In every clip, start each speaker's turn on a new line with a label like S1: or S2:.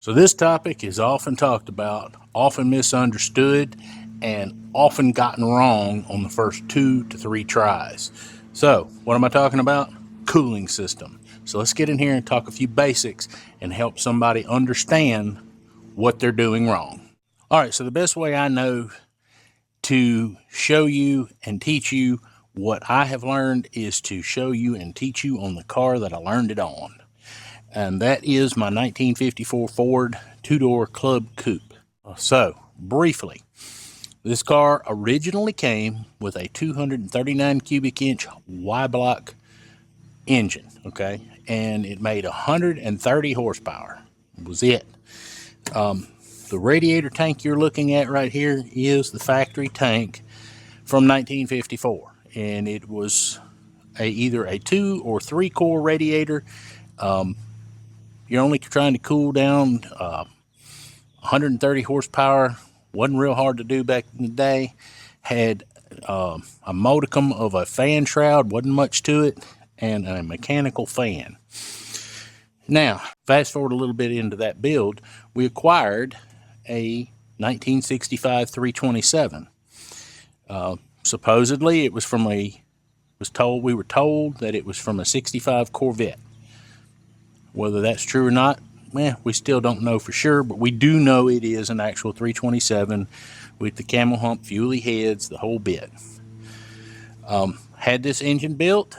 S1: So this topic is often talked about, often misunderstood, and often gotten wrong on the first 2 to 3 tries. So what am I talking about? Cooling system. So let's get in here and talk a few basics and help somebody understand what they're doing wrong. All right, so the best way I know to show you and teach you what I have learned is to show you and teach you on the car that I learned it on. And that is my 1954 Ford two-door Club Coupe. So, briefly, this car originally came with a 239 cubic inch Y-block engine, okay? And it made 130 horsepower. Was it. The radiator tank you're looking at right here is the factory tank from 1954. And it was either a 2 or 3 core radiator. You're only trying to cool down 130 horsepower. Wasn't real hard to do back in the day. Had a modicum of a fan shroud, wasn't much to it, and a mechanical fan. Now, fast forward a little bit into that build, we acquired a 1965 327. Supposedly, it was from we were told that it was from a 65 Corvette. Whether that's true or not, we still don't know for sure, but we do know it is an actual 327 with the camel hump, fuelie heads, the whole bit. Had this engine built.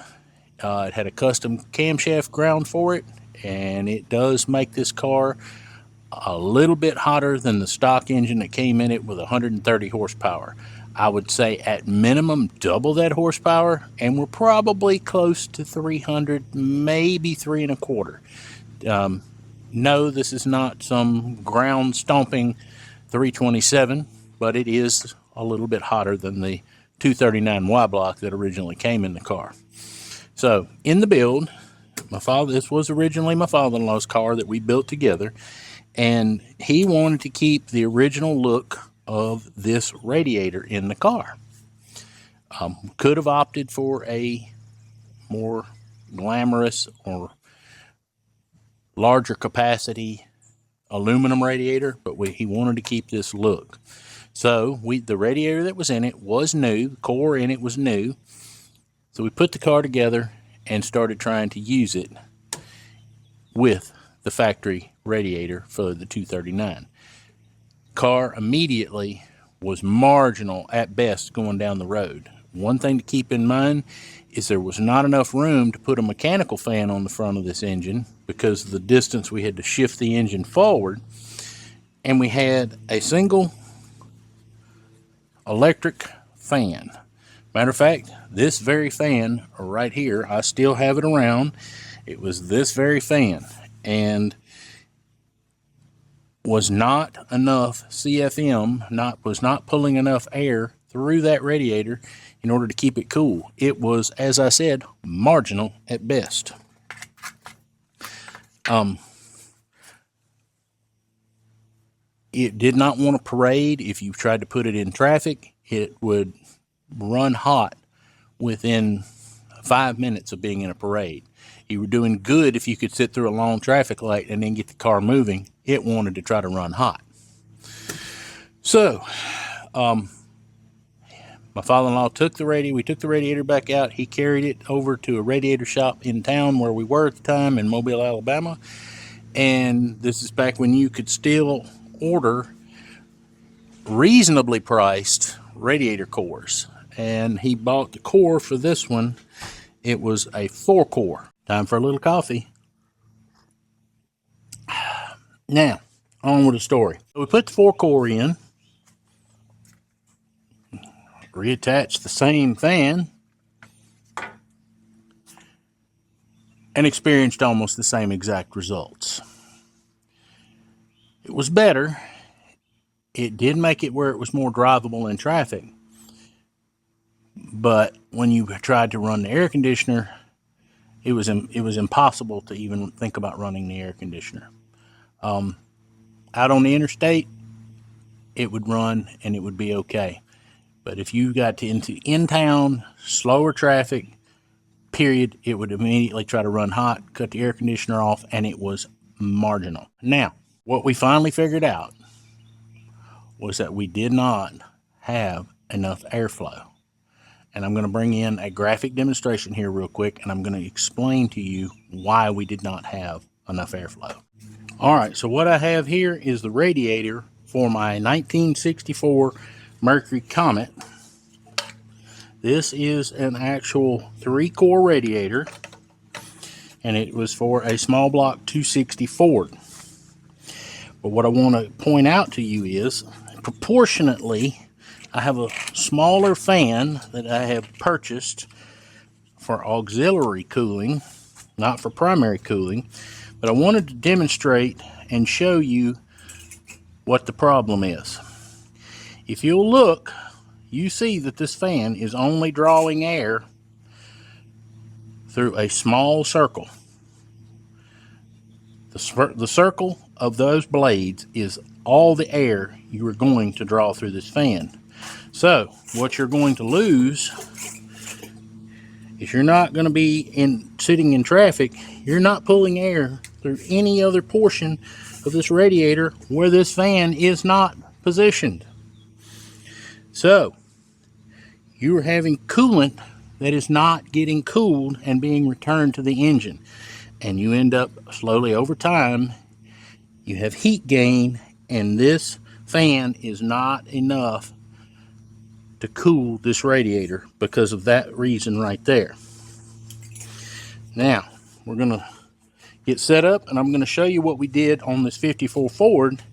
S1: It had a custom camshaft ground for it, and it does make this car a little bit hotter than the stock engine that came in it with 130 horsepower. I would say at minimum double that horsepower, and we're probably close to 300, maybe 3 1/4. No, this is not some ground stomping 327, but it is a little bit hotter than the 239 Y block that originally came in the car. So in the build, this was originally my father-in-law's car that we built together, and he wanted to keep the original look of this radiator in the car. Could have opted for a more glamorous or larger capacity aluminum radiator, but he wanted to keep this look. So the radiator that was in it was new, the core in it was new. So we put the car together and started trying to use it with the factory radiator for the 239. Car immediately was marginal at best going down the road. One thing to keep in mind is there was not enough room to put a mechanical fan on the front of this engine because of the distance we had to shift the engine forward, and we had a single electric fan. Matter of fact, this very fan right here, I still have it around. It was this very fan, and was not enough CFM, was not pulling enough air through that radiator in order to keep it cool. It was, as I said, marginal at best. It did not want to parade. If you tried to put it in traffic, it would run hot within 5 minutes of being in a parade. You were doing good if you could sit through a long traffic light and then get the car moving. It wanted to try to run hot. So, my father-in-law we took the radiator back out. He carried it over to a radiator shop in town where we were at the time in Mobile, Alabama. And this is back when you could still order reasonably priced radiator cores. And he bought the core for this one. It was a 4-core. Time for a little coffee. Now, on with the story. We put the 4-core in, reattached the same fan, and experienced almost the same exact results. It was better. It did make it where it was more drivable in traffic, but when you tried to run the air conditioner, it was impossible to even think about running the air conditioner. Out on the interstate, it would run and it would be okay. But if you got into in-town, slower traffic, period, it would immediately try to run hot, cut the air conditioner off, and it was marginal. Now, What we finally figured out was that we did not have enough airflow. And I'm going to bring in a graphic demonstration here real quick, and I'm going to explain to you why we did not have enough airflow. All right, so what I have here is the radiator for my 1964 Mercury Comet. This is an actual 3-core radiator, and it was for a small block 260 Ford. But what I want to point out to you is, proportionately, I have a smaller fan that I have purchased for auxiliary cooling, not for primary cooling, but I wanted to demonstrate and show you what the problem is. If you'll look, you see that this fan is only drawing air through a small circle. The circle of those blades is all the air you are going to draw through this fan. So what you're going to lose is you're not going to be sitting in traffic. You're not pulling air through any other portion of this radiator where this fan is not positioned. So you're having coolant that is not getting cooled and being returned to the engine. And you end up slowly over time, you have heat gain, and this fan is not enough to cool this radiator because of that reason right there. Now, we're going to get set up, and I'm going to show you what we did on this 54 Ford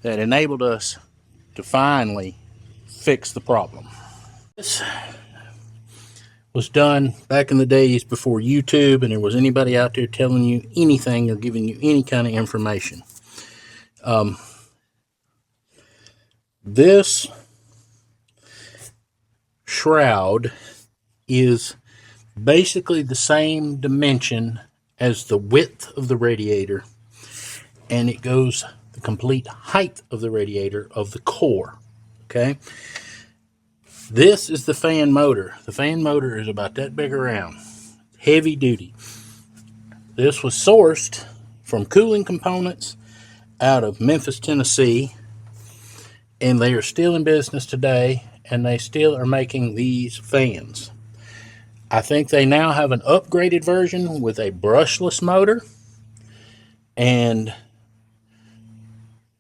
S1: that enabled us to finally fix the problem. This was done back in the days before YouTube and there was anybody out there telling you anything or giving you any kind of information. This shroud is basically the same dimension as the width of the radiator, and it goes the complete height of the radiator of the core. Okay, this is the fan motor. The fan motor is about that big around, heavy duty. This was sourced from cooling components out of Memphis, Tennessee, and they are still in business today, and they still are making these fans. I think they now have an upgraded version with a brushless motor. And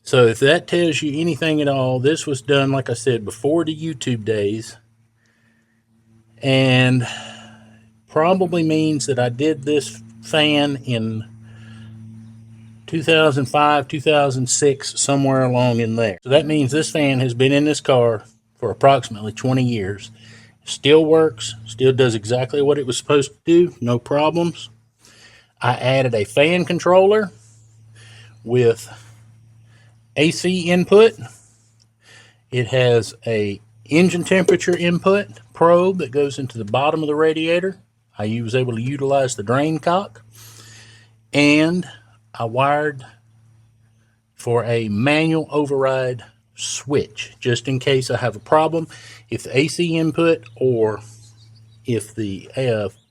S1: so if that tells you anything at all, this was done, like I said, before the YouTube days. And probably means that I did this fan in 2005, 2006, somewhere along in there. So that means this fan has been in this car for approximately 20 years. Still works, still does exactly what it was supposed to do, no problems. I added a fan controller with AC input. It has a engine temperature input probe that goes into the bottom of the radiator. I was able to utilize the drain cock, and I wired for a manual override switch just in case I have a problem. If the AC input or if the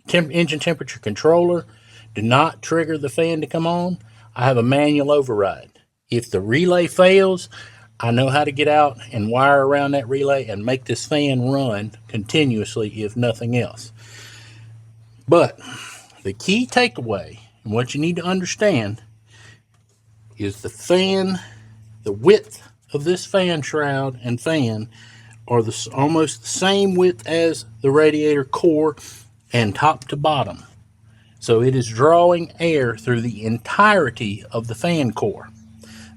S1: engine temperature controller do not trigger the fan to come on, I have a manual override. If the relay fails, I know how to get out and wire around that relay and make this fan run continuously, if nothing else. But the key takeaway and what you need to understand is the fan, the width of this fan shroud and fan are almost the same width as the radiator core and top to bottom. So it is drawing air through the entirety of the fan core.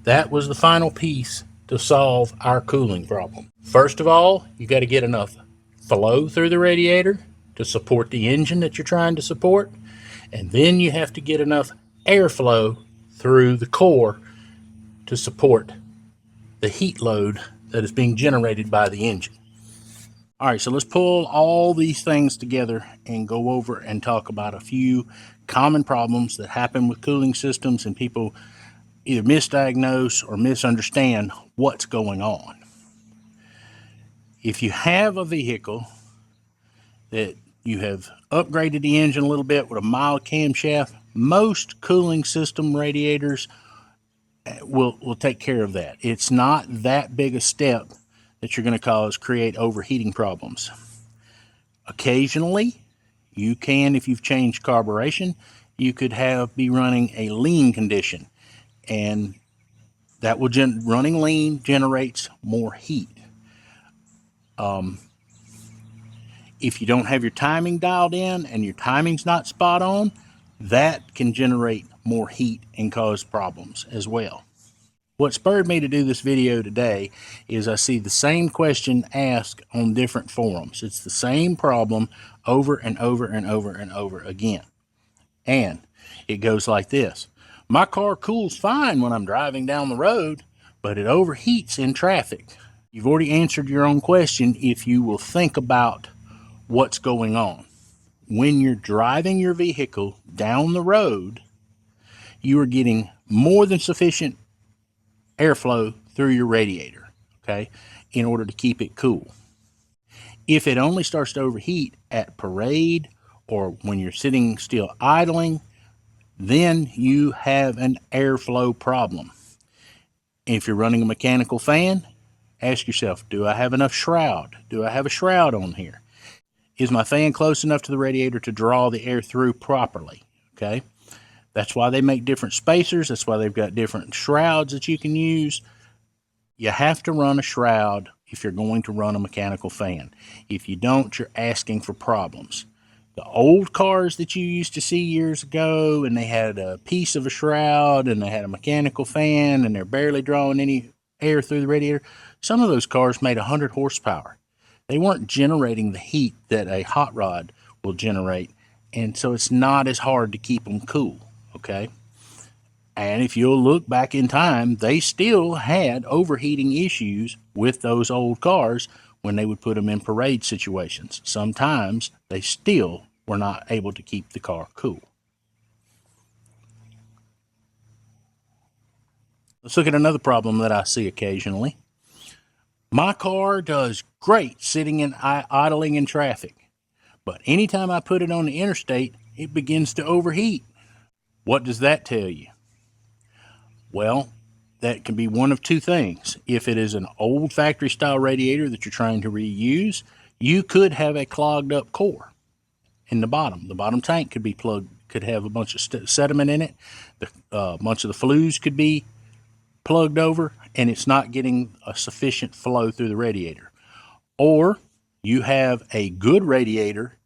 S1: That was the final piece to solve our cooling problem. First of all, you got to get enough flow through the radiator to support the engine that you're trying to support. And then you have to get enough airflow through the core to support the heat load that is being generated by the engine. All right, so let's pull all these things together and go over and talk about a few common problems that happen with cooling systems, and people either misdiagnose or misunderstand what's going on. If you have a vehicle that you have upgraded the engine a little bit with a mild camshaft, most cooling system radiators will take care of that. It's not that big a step that you're going to create overheating problems. Occasionally, you can, if you've changed carburation, you could be running a lean condition, and that will running lean generates more heat. If you don't have your timing dialed in and your timing's not spot on, that can generate more heat and cause problems as well. What spurred me to do this video today is I see the same question asked on different forums. It's the same problem over and over and over and over again. And it goes like this. My car cools fine when I'm driving down the road, but it overheats in traffic. You've already answered your own question if you will think about what's going on. When you're driving your vehicle down the road, you are getting more than sufficient airflow through your radiator, okay, in order to keep it cool. If it only starts to overheat at parade or when you're sitting still idling, then you have an airflow problem. If you're running a mechanical fan, ask yourself, do I have enough shroud? Do I have a shroud on here? Is my fan close enough to the radiator to draw the air through properly? Okay. That's why they make different spacers. That's why they've got different shrouds that you can use. You have to run a shroud if you're going to run a mechanical fan. If you don't, you're asking for problems. The old cars that you used to see years ago, and they had a piece of a shroud and they had a mechanical fan and they're barely drawing any air through the radiator, some of those cars made 100 horsepower. They weren't generating the heat that a hot rod will generate, and so it's not as hard to keep them cool, okay? And if you'll look back in time, they still had overheating issues with those old cars when they would put them in parade situations. Sometimes they still were not able to keep the car cool. Let's look at another problem that I see occasionally. My car does great sitting in idling in traffic, but anytime I put it on the interstate, it begins to overheat. What does that tell you? Well, that can be one of two things. If it is an old factory style radiator that you're trying to reuse, you could have a clogged up core in the bottom. The bottom tank could be plugged, could have a bunch of sediment in it. A bunch of the flues could be plugged over, and it's not getting a sufficient flow through the radiator. Or you have a good radiator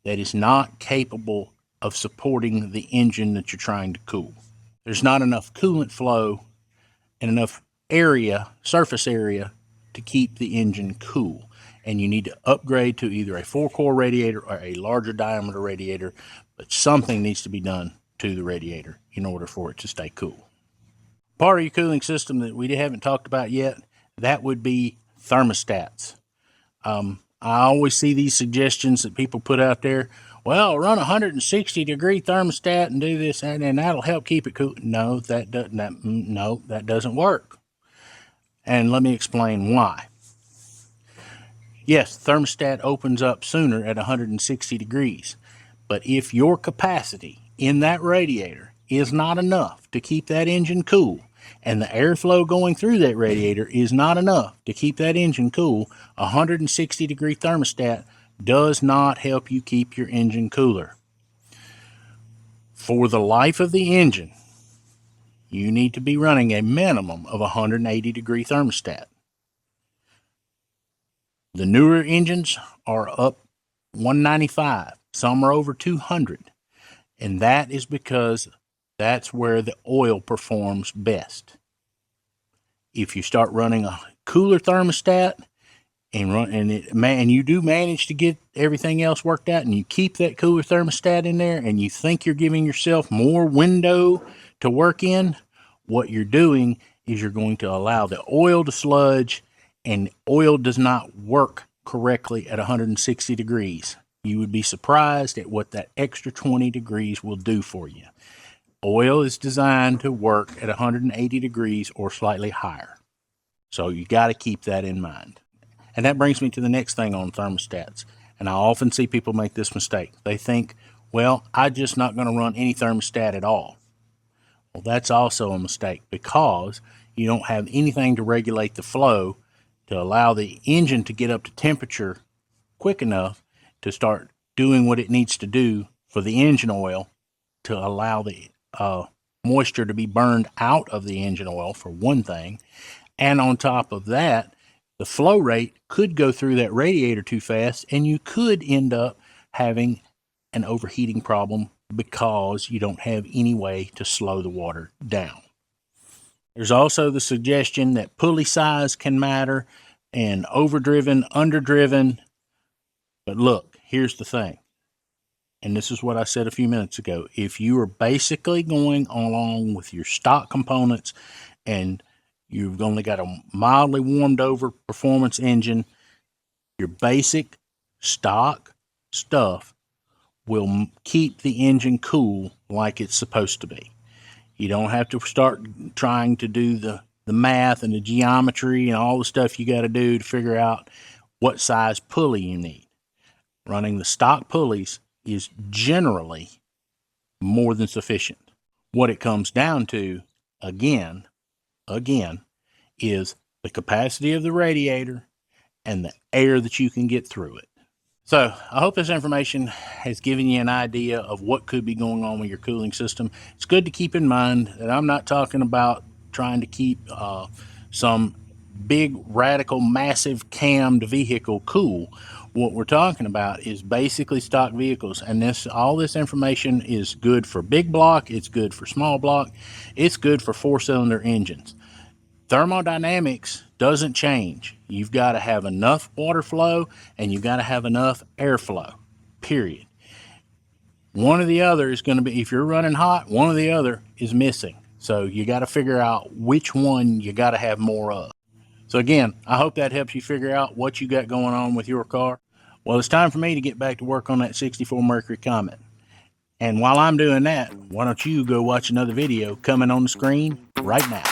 S1: that is not capable of supporting the engine that you're trying to cool. There's not enough coolant flow and enough area, surface area, to keep the engine cool. And you need to upgrade to either a 4-core radiator or a larger diameter radiator, but something needs to be done to the radiator in order for it to stay cool. Part of your cooling system that we haven't talked about yet, that would be thermostats. I always see these suggestions that people put out there. Well, run a 160-degree thermostat and do this, and that'll help keep it cool. No, that doesn't work. And let me explain why. Yes, thermostat opens up sooner at 160 degrees, but if your capacity in that radiator is not enough to keep that engine cool, and the airflow going through that radiator is not enough to keep that engine cool, a 160-degree thermostat does not help you keep your engine cooler. For the life of the engine, you need to be running a minimum of a 180-degree thermostat. The newer engines are up 195, some are over 200, and that is because that's where the oil performs best. If you start running a cooler thermostat and you do manage to get everything else worked out, and you keep that cooler thermostat in there, and you think you're giving yourself more window to work in, what you're doing is you're going to allow the oil to sludge, and oil does not work correctly at 160 degrees. You would be surprised at what that extra 20 degrees will do for you. Oil is designed to work at 180 degrees or slightly higher. So you got to keep that in mind. And that brings me to the next thing on thermostats. And I often see people make this mistake. They think, well, I'm just not going to run any thermostat at all. Well, that's also a mistake because you don't have anything to regulate the flow to allow the engine to get up to temperature quick enough to start doing what it needs to do for the engine oil to allow the moisture to be burned out of the engine oil, for one thing. And on top of that, the flow rate could go through that radiator too fast, and you could end up having an overheating problem because you don't have any way to slow the water down. There's also the suggestion that pulley size can matter and overdriven, underdriven. But look, here's the thing. And this is what I said a few minutes ago. If you are basically going along with your stock components and you've only got a mildly warmed over performance engine, your basic stock stuff will keep the engine cool like it's supposed to be. You don't have to start trying to do the math and the geometry and all the stuff you got to do to figure out what size pulley you need. Running the stock pulleys is generally more than sufficient. What it comes down to, again, is the capacity of the radiator and the air that you can get through it. So I hope this information has given you an idea of what could be going on with your cooling system. It's good to keep in mind that I'm not talking about trying to keep some big, radical, massive cammed vehicle cool. What we're talking about is basically stock vehicles, and all this information is good for big block, it's good for small block, it's good for 4-cylinder engines. Thermodynamics doesn't change. You've got to have enough water flow and you've got to have enough airflow, period. One or the other is going to be, if you're running hot, one or the other is missing. So you got to figure out which one you got to have more of. So again, I hope that helps you figure out what you got going on with your car. Well, it's time for me to get back to work on that 64 Mercury Comet. And while I'm doing that, why don't you go watch another video coming on the screen right now.